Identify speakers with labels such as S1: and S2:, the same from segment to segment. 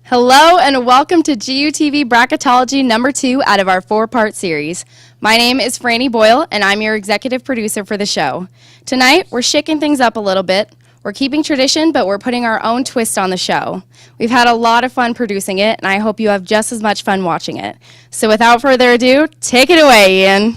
S1: Hello and welcome to GUTV Bracketology number 2 out of our 4-part series. My name is Fran Boyle and I'm your executive producer for the show. Tonight we're shaking things up a little bit. We're keeping tradition, but we're putting our own twist on the show. We've had a lot of fun producing it and I hope you have just as much fun watching it. So without further ado, take it away, Ian.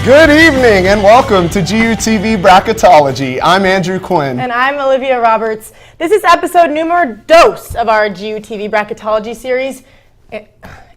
S2: Good evening and welcome to GUTV Bracketology. I'm Andrew Quinn.
S3: And I'm Olivia Roberts. This is episode numero dos of our GUTV Bracketology series.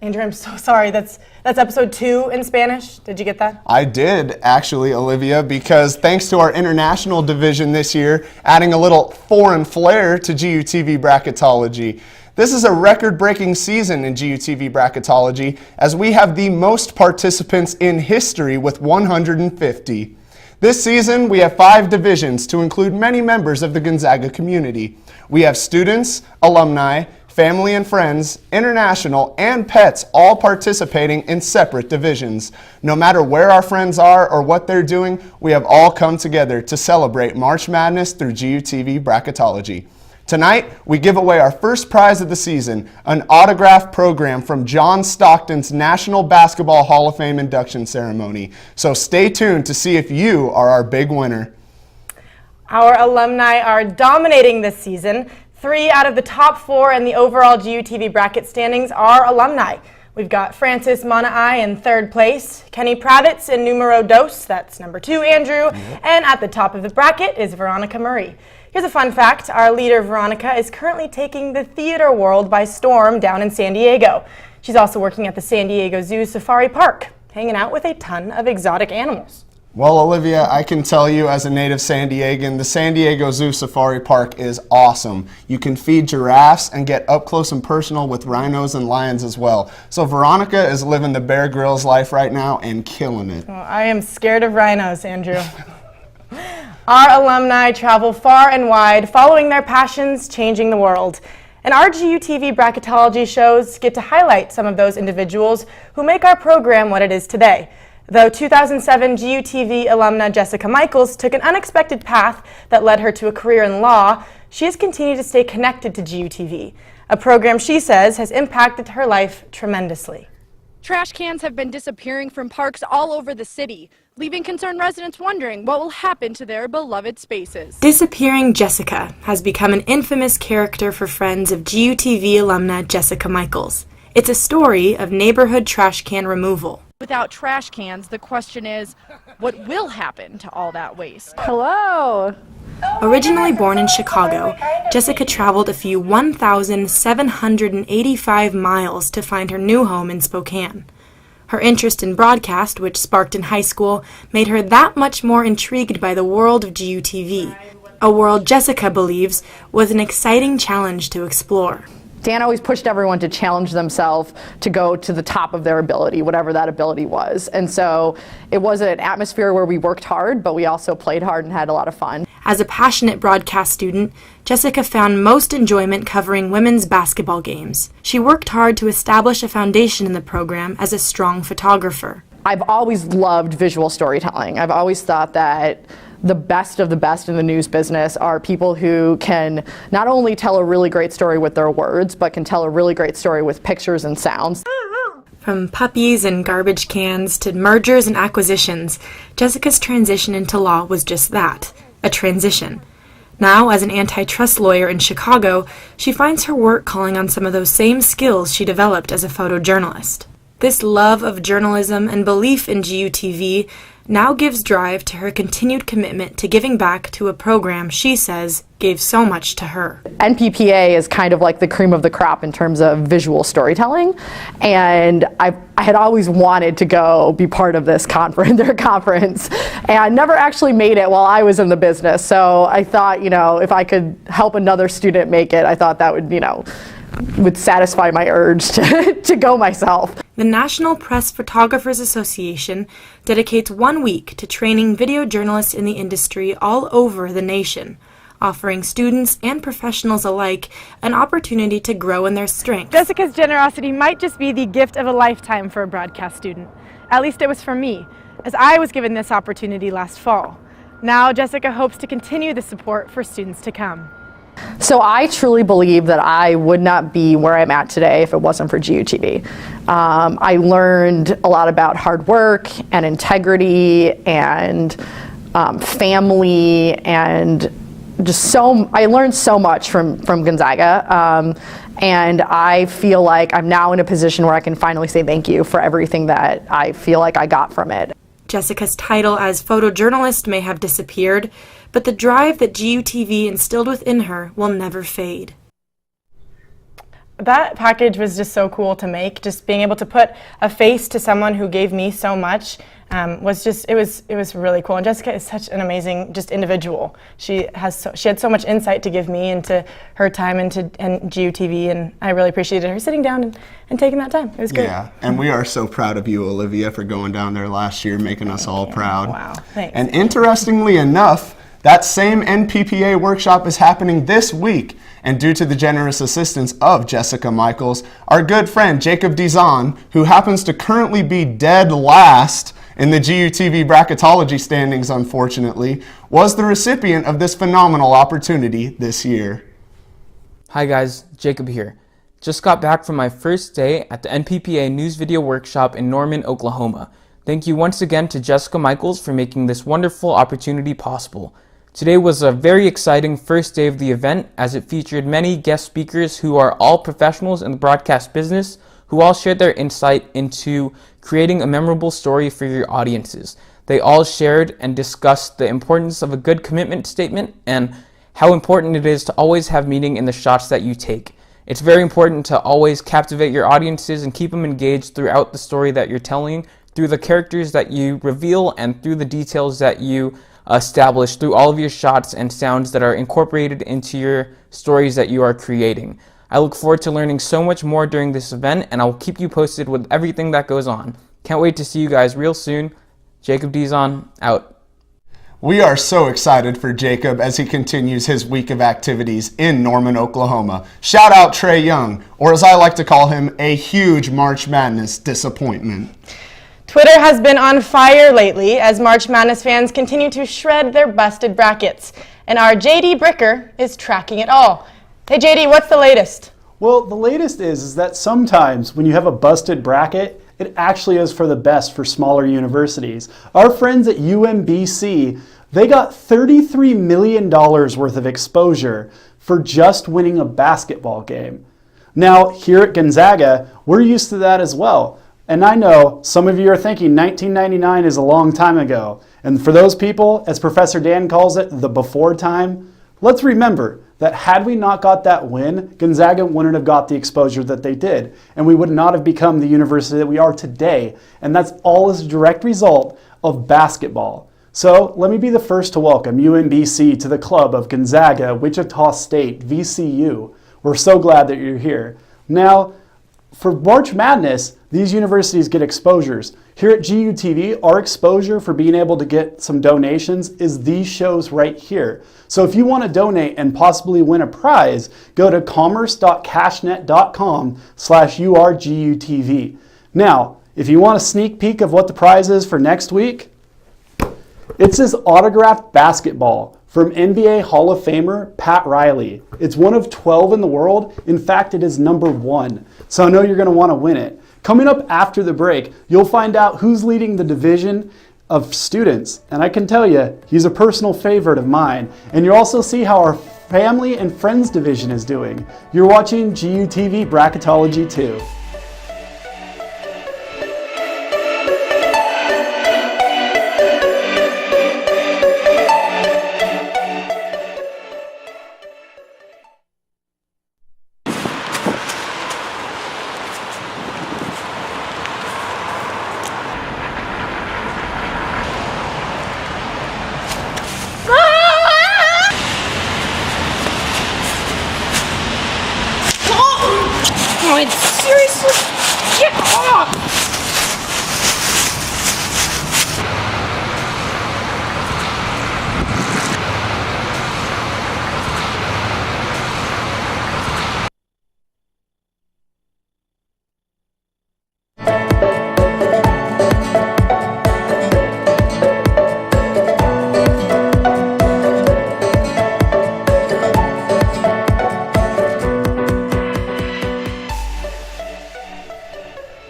S3: Andrew, I'm so sorry. That's episode 2 in Spanish. Did you get that?
S2: I did, actually, Olivia, because thanks to our international division this year, adding a little foreign flair to GUTV Bracketology. This is a record-breaking season in GUTV Bracketology as we have the most participants in history with 150. This season, we have 5 divisions to include many members of the Gonzaga community. We have students, alumni, family and friends, international, and pets all participating in separate divisions. No matter where our friends are or what they're doing, we have all come together to celebrate March Madness through GUTV Bracketology. Tonight, we give away our first prize of the season, an autograph program from John Stockton's National Basketball Hall of Fame induction ceremony. So stay tuned to see if you are our big winner.
S3: Our alumni are dominating this season. 3 out of the top 4 in the overall GUTV bracket standings are alumni. We've got Francis Monai in 3rd place, Kenny Pravitz in numero dos, that's number 2, Andrew, and at the top of the bracket is Veronica Murray. Here's a fun fact. Our leader, Veronica, is currently taking the theater world by storm down in San Diego. She's also working at the San Diego Zoo Safari Park, hanging out with a ton of exotic animals.
S2: Well, Olivia, I can tell you as a native San Diegan, the San Diego Zoo Safari Park is awesome. You can feed giraffes and get up close and personal with rhinos and lions as well. So Veronica is living the Bear Grylls life right now and killing it.
S3: Well, I am scared of rhinos, Andrew. Our alumni travel far and wide, following their passions, changing the world. And our GUTV Bracketology shows get to highlight some of those individuals who make our program what it is today. Though 2007 GUTV alumna Jessica Michaels took an unexpected path that led her to a career in law, she has continued to stay connected to GUTV, a program she says has impacted her life tremendously.
S4: Trash cans have been disappearing from parks all over the city, leaving concerned residents wondering what will happen to their beloved spaces.
S5: Disappearing Jessica has become an infamous character for friends of GUTV alumna Jessica Michaels. It's a story of neighborhood trash can removal.
S4: Without trash cans, the question is, what will happen to all that waste?
S3: Hello!
S5: Originally born in Chicago, Jessica traveled a few 1,785 miles to find her new home in Spokane. Her interest in broadcast, which sparked in high school, made her that much more intrigued by the world of GUTV, a world Jessica believes was an exciting challenge to explore.
S6: Dan always pushed everyone to challenge themselves to go to the top of their ability, whatever that ability was. And so it was an atmosphere where we worked hard, but we also played hard and had a lot of fun.
S5: As a passionate broadcast student, Jessica found most enjoyment covering women's basketball games. She worked hard to establish a foundation in the program as a strong photographer.
S6: I've always loved visual storytelling. I've always thought that the best of the best in the news business are people who can not only tell a really great story with their words, but can tell a really great story with pictures and sounds.
S5: From puppies and garbage cans to mergers and acquisitions, Jessica's transition into law was just that, a transition. Now, as an antitrust lawyer in Chicago, she finds her work calling on some of those same skills she developed as a photojournalist. This love of journalism and belief in GUTV now gives drive to her continued commitment to giving back to a program she says gave so much to her.
S6: NPPA is kind of like the cream of the crop in terms of visual storytelling, and I had always wanted to go be part of this conference, and I never actually made it while I was in the business. So I thought, if I could help another student make it, I thought that would satisfy my urge to go myself.
S5: The National Press Photographers Association dedicates 1 week to training video journalists in the industry all over the nation, offering students and professionals alike an opportunity to grow in their strengths.
S3: Jessica's generosity might just be the gift of a lifetime for a broadcast student. At least it was for me, as I was given this opportunity last fall. Now Jessica hopes to continue the support for students to come.
S6: So I truly believe that I would not be where I'm at today if it wasn't for GUTV. I learned a lot about hard work and integrity and family, and I learned so much from Gonzaga, and I feel like I'm now in a position where I can finally say thank you for everything that I feel like I got from it.
S5: Jessica's title as photojournalist may have disappeared, but the drive that GUTV instilled within her will never fade.
S3: That package was just so cool to make. Just being able to put a face to someone who gave me so much it was really cool. And Jessica is such an amazing individual. She had so much insight to give me into her time and GUTV, and I really appreciated her sitting down and taking that time. It was great.
S2: Yeah, and we are so proud of you, Olivia, for going down there last year, making us all proud.
S3: Wow, thanks.
S2: And interestingly enough, that same NPPA workshop is happening this week. And due to the generous assistance of Jessica Michaels, our good friend Jacob Dizon, who happens to currently be dead last in the GUTV Bracketology standings, unfortunately, was the recipient of this phenomenal opportunity this year.
S7: Hi guys, Jacob here. Just got back from my first day at the NPPA News Video Workshop in Norman, Oklahoma. Thank you once again to Jessica Michaels for making this wonderful opportunity possible. Today was a very exciting first day of the event, as it featured many guest speakers who are all professionals in the broadcast business, who all shared their insight into creating a memorable story for your audiences. They all shared and discussed the importance of a good commitment statement and how important it is to always have meaning in the shots that you take. It's very important to always captivate your audiences and keep them engaged throughout the story that you're telling, through the characters that you reveal, and through the details that you establish through all of your shots and sounds that are incorporated into your stories that you are creating. I look forward to learning so much more during this event, and I'll keep you posted with everything that goes on. Can't wait to see you guys real soon. Jacob Dizon, out.
S2: We are so excited for Jacob as he continues his week of activities in Norman, Oklahoma. Shout out Trey Young, or as I like to call him, a huge March Madness disappointment.
S3: Twitter has been on fire lately as March Madness fans continue to shred their busted brackets. And our JD Bricker is tracking it all. Hey JD, what's the latest?
S8: Well, the latest is that sometimes when you have a busted bracket, it actually is for the best for smaller universities. Our friends at UMBC, they got $33 million worth of exposure for just winning a basketball game. Now, here at Gonzaga, we're used to that as well. And I know some of you are thinking 1999 is a long time ago. And for those people, as Professor Dan calls it, the before time, let's remember that had we not got that win, Gonzaga wouldn't have got the exposure that they did. And we would not have become the university that we are today. And that's all as a direct result of basketball. So let me be the first to welcome UMBC to the club of Gonzaga, Wichita State, VCU. We're so glad that you're here. Now, for March Madness, these universities get exposures. Here at GUTV, our exposure for being able to get some donations is these shows right here. So if you want to donate and possibly win a prize, go to commerce.cashnet.com/urgutv. Now, if you want a sneak peek of what the prize is for next week, it's this autographed basketball from NBA Hall of Famer Pat Riley. It's one of 12 in the world. In fact, it is number 1. So I know you're going to want to win it. Coming up after the break, you'll find out who's leading the division of students. And I can tell you, he's a personal favorite of mine. And you'll also see how our family and friends division is doing. You're watching GUTV Bracketology 2.
S9: Seriously? Get off!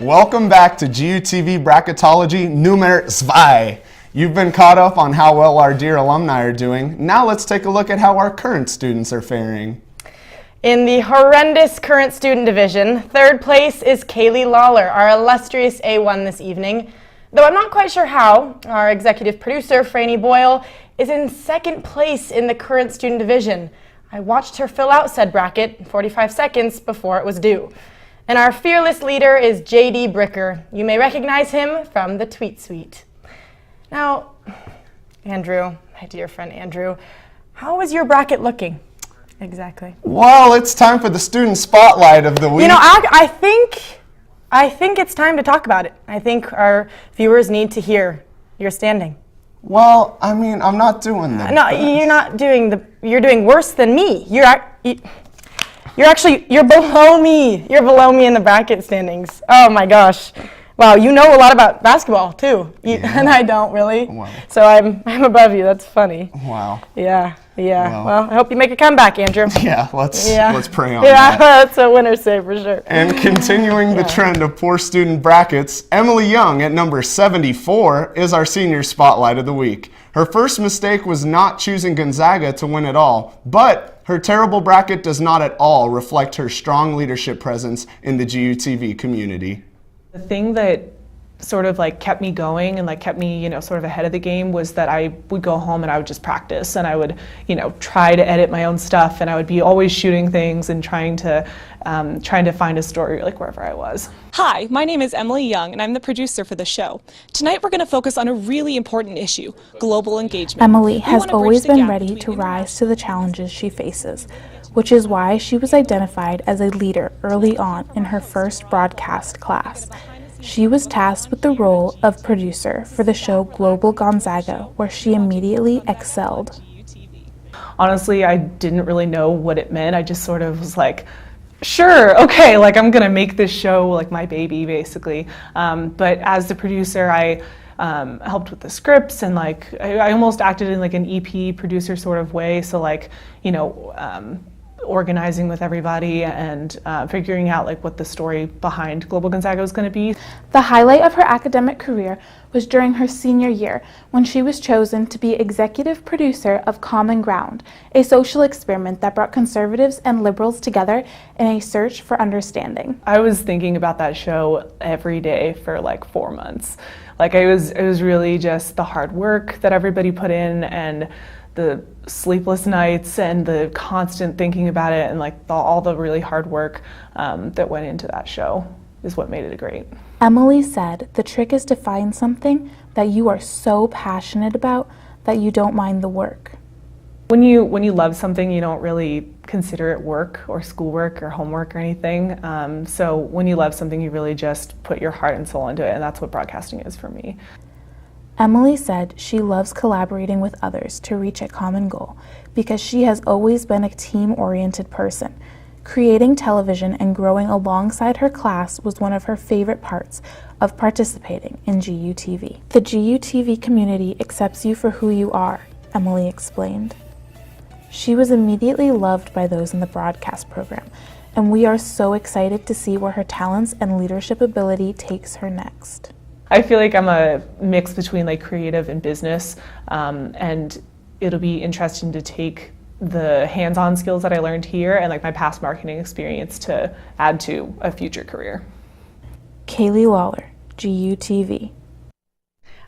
S2: Welcome back to GUTV Bracketology Nummer 2. You've been caught up on how well our dear alumni are doing. Now let's take a look at how our current students are faring.
S3: In the horrendous current student division, third place is Kaylee Lawler, our illustrious A1 this evening. Though I'm not quite sure how, our executive producer, Fran Boyle, is in second place in the current student division. I watched her fill out said bracket 45 seconds before it was due. And our fearless leader is JD Bricker. You may recognize him from the Tweet Suite. Now, Andrew, my dear friend Andrew, how is your bracket looking? Exactly.
S2: Well, it's time for the student spotlight of the week.
S3: You know, I think it's time to talk about it. I think our viewers need to hear your standing.
S2: Well, I mean, I'm not doing that.
S3: No, you're not doing you're doing worse than me. You're below me. You're below me in the bracket standings. Oh my gosh. Wow, you know a lot about basketball too. And I don't really.
S2: Wow.
S3: So I'm above you. That's funny.
S2: Wow.
S3: Yeah. Well, I hope you make a comeback, Andrew.
S2: Yeah, let's pray on
S3: Yeah,
S2: that.
S3: that's a winner's save for sure.
S2: And continuing the trend of poor student brackets, Emily Jung at number 74 is our senior spotlight of the week. Her first mistake was not choosing Gonzaga to win it all, but her terrible bracket does not at all reflect her strong leadership presence in the GUTV community.
S10: The thing that sort of like kept me going and like kept me, sort of ahead of the game was that I would go home and I would just practice and I would, try to edit my own stuff and I would be always shooting things and trying to find a story like wherever I was.
S11: Hi, my name is Emily Jung and I'm the producer for the show. Tonight we're going to focus on a really important issue, global engagement.
S12: Emily has always been ready to rise to the challenges she faces, which is why she was identified as a leader early on in her first broadcast class. She was tasked with the role of producer for the show Global Gonzaga, where she immediately excelled.
S10: Honestly, I didn't really know what it meant. I just sort of was like, sure, okay, like I'm gonna make this show like my baby, basically. But as the producer, I helped with the scripts and like I almost acted in like an EP producer sort of way. So like, organizing with everybody and figuring out like what the story behind Global Gonzaga was going to be.
S12: The highlight of her academic career was during her senior year when she was chosen to be executive producer of Common Ground, a social experiment that brought conservatives and liberals together in a search for understanding.
S10: I was thinking about that show every day for like 4 months. Like it was really just the hard work that everybody put in and the sleepless nights and the constant thinking about it and like all the really hard work that went into that show is what made it great.
S12: Emily said the trick is to find something that you are so passionate about that you don't mind the work.
S10: When you love something, you don't really consider it work or schoolwork or homework or anything. So when you love something, you really just put your heart and soul into it, and that's what broadcasting is for me.
S12: Emily said she loves collaborating with others to reach a common goal because she has always been a team-oriented person. Creating television and growing alongside her class was one of her favorite parts of participating in GUTV. The GUTV community accepts you for who you are, Emily explained. She was immediately loved by those in the broadcast program, and we are so excited to see where her talents and leadership ability takes her next.
S10: I feel like I'm a mix between like creative and business, and it'll be interesting to take the hands-on skills that I learned here and like my past marketing experience to add to a future career.
S12: Kaylee Lawler, GUTV.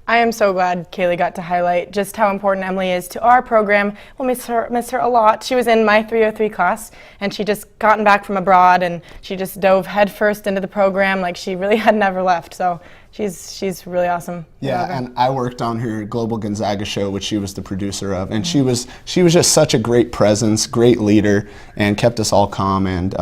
S3: I am so glad Kaylee got to highlight just how important Emily is to our program. We'll miss her a lot. She was in my 303 class, and she just gotten back from abroad, and she just dove headfirst into the program like she really had never left. So She's really awesome.
S2: Yeah, and I worked on her Global Gonzaga show, which she was the producer of, and she was just such a great presence, great leader, and kept us all calm. And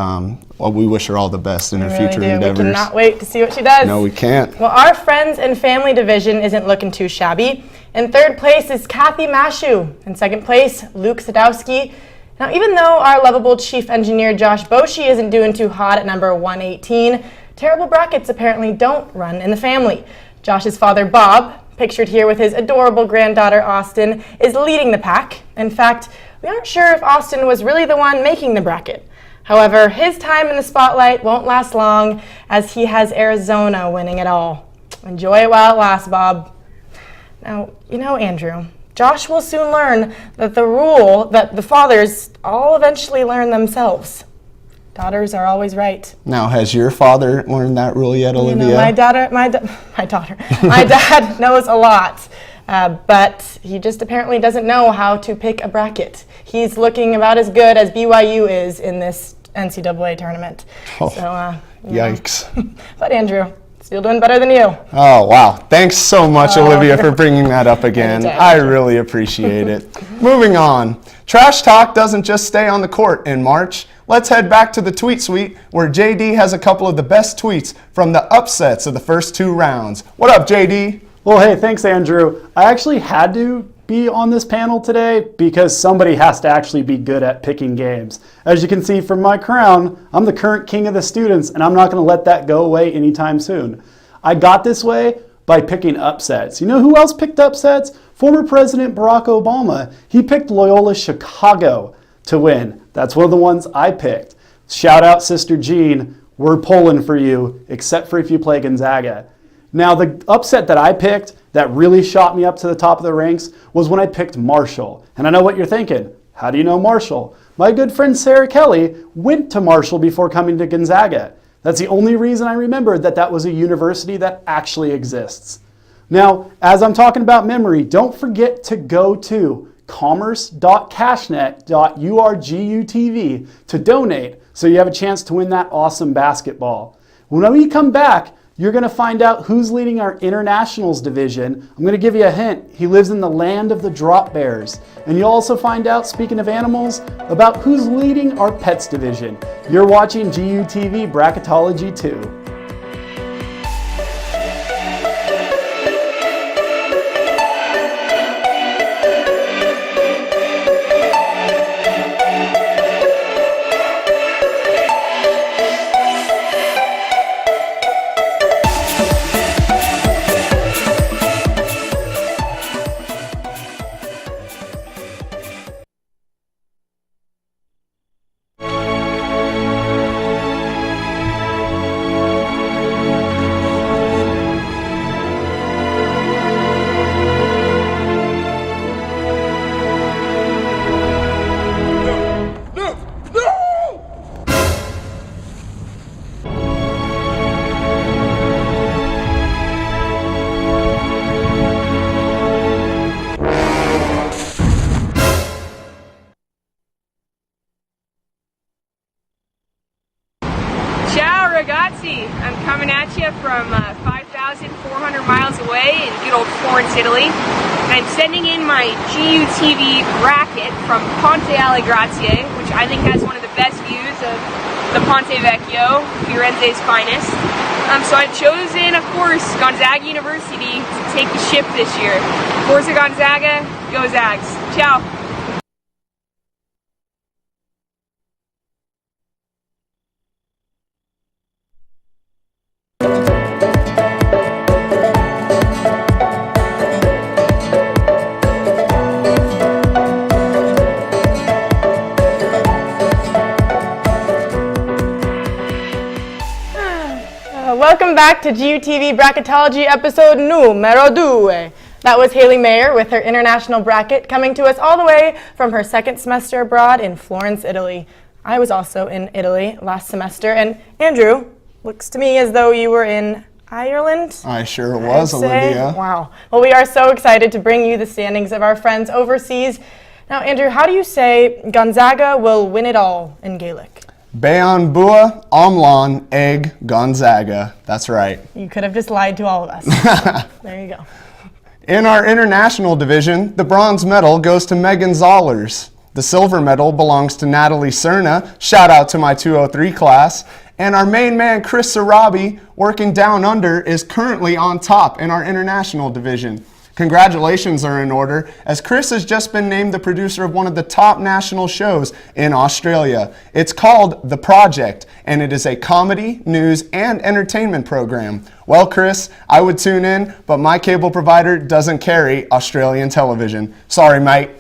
S2: well, we wish her all the best in her future endeavors.
S3: We cannot wait to see what she does.
S2: No, we can't.
S3: Well, our friends and family division isn't looking too shabby. In third place is Kathy Mashu. In second place, Luke Sadowski. Now, even though our lovable chief engineer Josh Boshi isn't doing too hot at number 118, terrible brackets apparently don't run in the family. Josh's father, Bob, pictured here with his adorable granddaughter, Austin, is leading the pack. In fact, we aren't sure if Austin was really the one making the bracket. However, his time in the spotlight won't last long, as he has Arizona winning it all. Enjoy it while it lasts, Bob. Now, you know, Andrew, Josh will soon learn that the rule that the fathers all eventually learn themselves. Daughters are always right.
S2: Now, has your father learned that rule yet, Olivia?
S3: You know, my dad knows a lot, but he just apparently doesn't know how to pick a bracket. He's looking about as good as BYU is in this NCAA tournament.
S2: Oh,
S3: so,
S2: yikes.
S3: But Andrew, still doing better than you.
S2: Oh, wow. Thanks so much, Olivia, for bringing that up again. I really appreciate it. Moving on. Trash talk doesn't just stay on the court in March. Let's head back to the tweet suite, where JD has a couple of the best tweets from the upsets of the first two rounds. What up, JD?
S8: Well, hey, thanks, Andrew. I actually had to be on this panel today because somebody has to actually be good at picking games. As you can see from my crown, I'm the current king of the students, and I'm not going to let that go away anytime soon. I got this way by picking upsets. You know who else picked upsets? Former President Barack Obama. He picked Loyola Chicago to win. That's one of the ones I picked. Shout out Sister Jean, we're pulling for you, except for if you play Gonzaga. Now, the upset that I picked that really shot me up to the top of the ranks was when I picked Marshall. And I know what you're thinking. How do you know Marshall? My good friend Sarah Kelly went to Marshall before coming to Gonzaga. That's the only reason I remembered that that was a university that actually exists. Now, as I'm talking about memory, don't forget to go to commerce.cashnet.urgutv to donate so you have a chance to win that awesome basketball. When we come back, you're going to find out who's leading our internationals division. I'm going to give you a hint. He lives in the land of the drop bears. And you'll also find out, speaking of animals, about who's leading our pets division. You're watching GUTV Bracketology 2.
S13: I'm coming at you from 5,400 miles away in good old Florence, Italy. And I'm sending in my GUTV bracket from Ponte alle Grazie, which I think has one of the best views of the Ponte Vecchio, Firenze's finest. So I've chosen, of course, Gonzaga University to take the ship this year. Forza Gonzaga, go Zags. Ciao.
S3: Welcome back to GUTV Bracketology episode numero 2. That was Haley Mayer with her international bracket, coming to us all the way from her second semester abroad in Florence, Italy. I was also in Italy last semester, and Andrew, looks to me as though you were in Ireland.
S2: I sure was, Olivia.
S3: Wow. Well, we are so excited to bring you the standings of our friends overseas. Now, Andrew, how do you say Gonzaga will win it all in Gaelic?
S2: Bayon Bua, Omlon, Egg, Gonzaga. That's right.
S3: You could have just lied to all of us. There you go.
S2: In our international division, the bronze medal goes to Megan Zollers. The silver medal belongs to Natalie Cerna. Shout out to my 203 class. And our main man, Chris Sarabi, working down under, is currently on top in our international division. Congratulations are in order, as Chris has just been named the producer of one of the top national shows in Australia. It's called The Project, and it is a comedy, news, and entertainment program. Well, Chris, I would tune in, but my cable provider doesn't carry Australian television. Sorry, mate.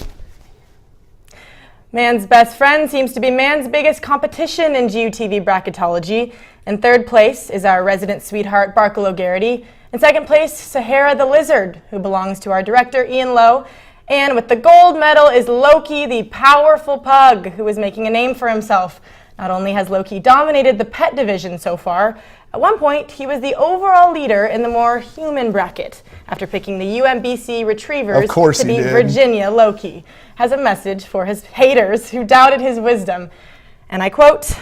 S3: Man's best friend seems to be man's biggest competition in GUTV Bracketology. In third place is our resident sweetheart, Barkle O'Garrity. In second place, Sahara the Lizard, who belongs to our director, Ian Lowe. And with the gold medal is Loki, the powerful pug, who is making a name for himself. Not only has Loki dominated the pet division so far, at one point he was the overall leader in the more human bracket, after picking the UMBC Retrievers to beat Virginia. Loki has a message for his haters who doubted his wisdom. And I quote,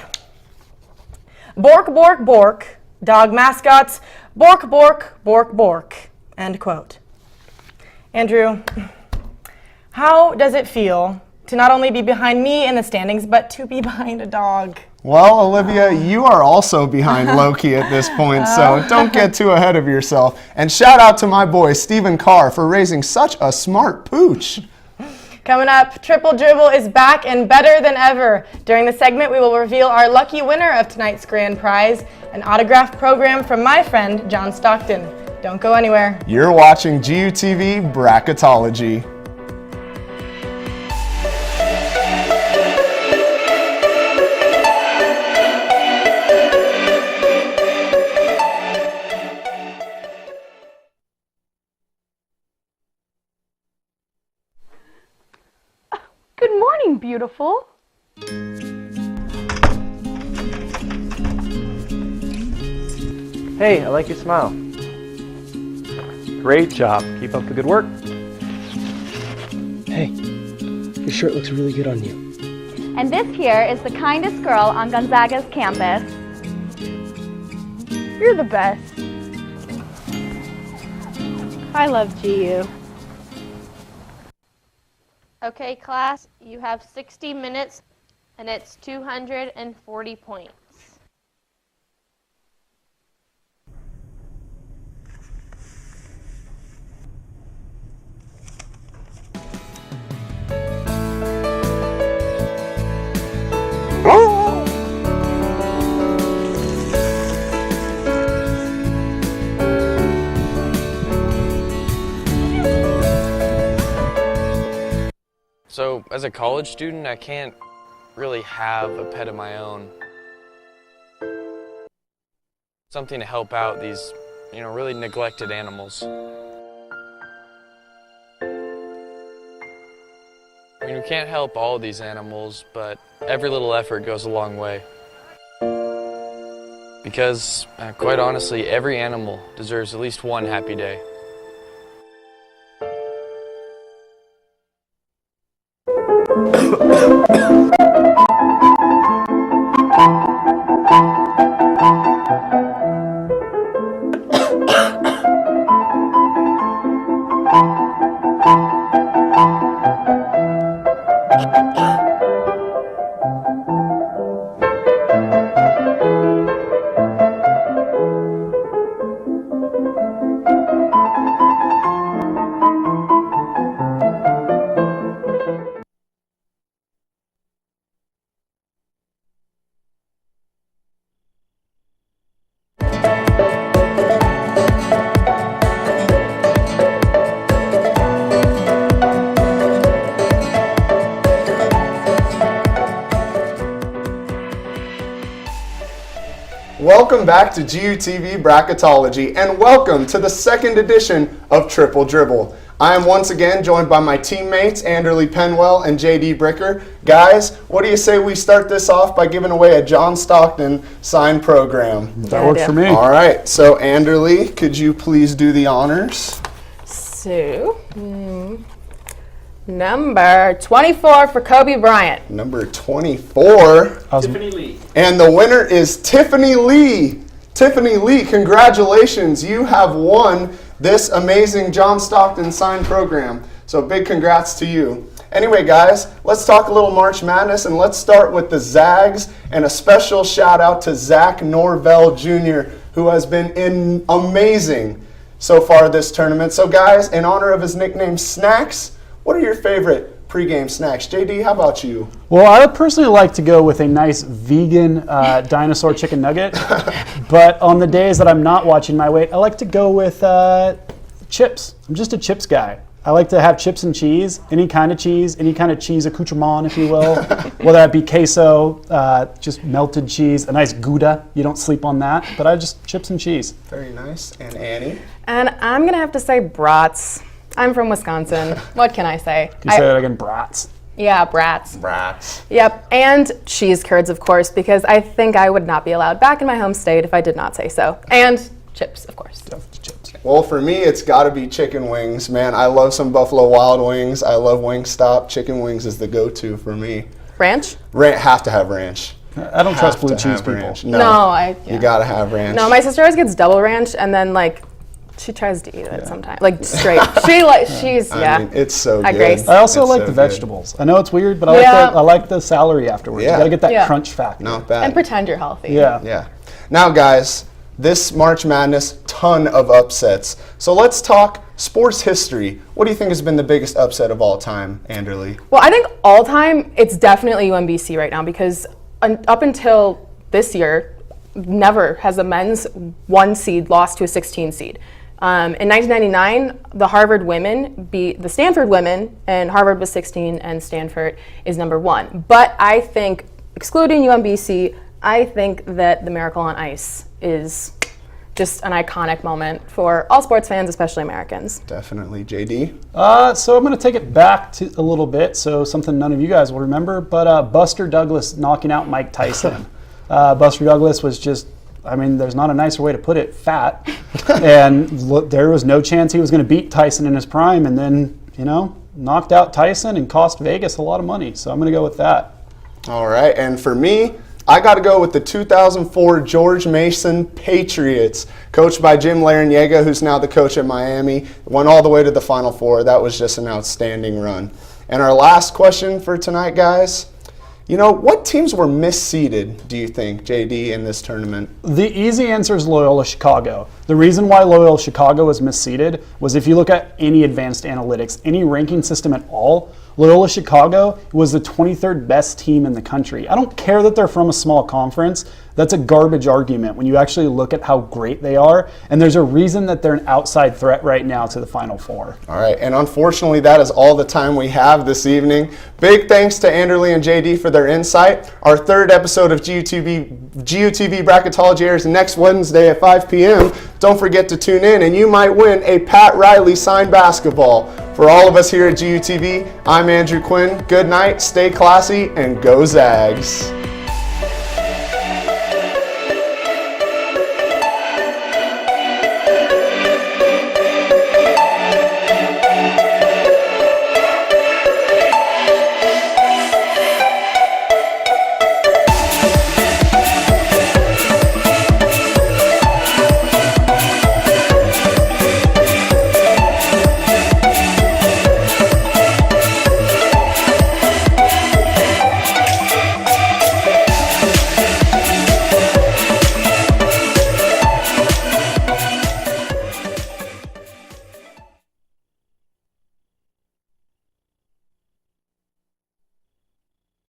S3: "Bork, bork, bork, dog mascots, bork, bork, bork, bork," end quote. Andrew, how does it feel to not only be behind me in the standings, but to be behind a dog?
S2: Well, Olivia, you are also behind Loki at this point, so don't get too ahead of yourself. And shout out to my boy, Stephen Carr, for raising such a smart pooch.
S3: Coming up, Triple Dribble is back and better than ever. During the segment, we will reveal our lucky winner of tonight's grand prize, an autograph program from my friend, John Stockton. Don't go anywhere.
S2: You're watching GUTV Bracketology.
S14: Good morning, beautiful.
S15: Hey, I like your smile. Great job. Keep up the good work.
S16: Hey, your shirt looks really good on you.
S17: And this here is the kindest girl on Gonzaga's campus.
S14: You're the best. I love GU.
S18: Okay, class, you have 60 minutes, and it's 240 points.
S19: So, as a college student, I can't really have a pet of my own. Something to help out these, really neglected animals. We can't help all of these animals, but every little effort goes a long way. Because, quite honestly, every animal deserves at least one happy day.
S2: Welcome back to GUTV Bracketology, and welcome to the second edition of Triple Dribble. I am once again joined by my teammates, Anderly Penwell and JD Bricker. Guys, what do you say we start this off by giving away a John Stockton signed program?
S8: That works for me.
S2: All right, so Anderly, could you please do the honors?
S3: So, Number 24 for Kobe Bryant.
S2: Number 24.
S8: Tiffany Lee.
S2: And the winner is Tiffany Lee. Tiffany Lee, congratulations. You have won this amazing John Stockton signed program. So big congrats to you. Anyway, guys, let's talk a little March Madness, and let's start with the Zags, and a special shout out to Zach Norvell Jr., who has been amazing so far this tournament. So guys, in honor of his nickname Snacks, what are your favorite pregame snacks? JD, how about you?
S8: Well, I would personally like to go with a nice vegan dinosaur chicken nugget. But on the days that I'm not watching my weight, I like to go with chips. I'm just a chips guy. I like to have chips and cheese, any kind of cheese accoutrement, if you will. Whether that be queso, just melted cheese, a nice Gouda. You don't sleep on that, but I just chips and cheese.
S2: Very nice. And Annie?
S3: And I'm going to have to say brats. I'm from Wisconsin. What can I say?
S8: Can you say that again, brats?
S3: Yeah, brats.
S2: Brats.
S3: Yep, and cheese curds, of course, because I think I would not be allowed back in my home state if I did not say so. And chips, of course.
S8: Chips.
S2: Well, for me, it's got to be chicken wings, man. I love some Buffalo Wild Wings. I love Wingstop. Chicken wings is the go-to for me.
S3: Ranch?
S2: Have to have ranch.
S8: I don't trust blue cheese people.
S2: Ranch.
S3: No,
S2: You got to have ranch.
S3: No, my sister always gets double ranch, and then, like, she tries to eat it sometimes. Like, straight. She's
S2: I mean, it's so good.
S3: Grace.
S8: I also like
S2: so
S8: the
S2: good.
S8: vegetables. I know it's weird, but I like the celery afterwards.
S2: Yeah.
S8: You gotta get that crunch factor.
S2: Not bad.
S3: And pretend you're healthy.
S8: Yeah.
S2: Now, guys, this March Madness, ton of upsets. So let's talk sports history. What do you think has been the biggest upset of all time, Anderly?
S3: Well, I think all time, it's definitely UMBC right now, because up until this year, never has a men's 1 seed lost to a 16 seed. In 1999, the Harvard women beat the Stanford women, and Harvard was 16 and Stanford is number 1. But I think, excluding UMBC, I think that the Miracle on Ice is just an iconic moment for all sports fans, especially Americans.
S2: Definitely. JD?
S8: So I'm going to take it back to a little bit, so something none of you guys will remember, but Buster Douglas knocking out Mike Tyson. Buster Douglas was just, I mean, there's not a nicer way to put it, fat. And there was no chance he was going to beat Tyson in his prime, and then, knocked out Tyson and cost Vegas a lot of money. So I'm going to go with that.
S2: All right. And for me, I got to go with the 2004 George Mason Patriots, coached by Jim Larrañaga, who's now the coach at Miami. Went all the way to the Final Four. That was just an outstanding run. And our last question for tonight, guys. What teams were misseeded, do you think, JD, in this tournament?
S8: The easy answer is Loyola Chicago. The reason why Loyola Chicago was misseeded was if you look at any advanced analytics, any ranking system at all, Loyola Chicago was the 23rd best team in the country. I don't care that they're from a small conference. That's a garbage argument when you actually look at how great they are. And there's a reason that they're an outside threat right now to the Final Four.
S2: All right, and unfortunately, that is all the time we have this evening. Big thanks to Anderly and JD for their insight. Our third episode of GUTV Bracketology airs next Wednesday at 5 p.m. Don't forget to tune in, and you might win a Pat Riley signed basketball. For all of us here at GUTV, I'm Andrew Quinn. Good night, stay classy, and go Zags.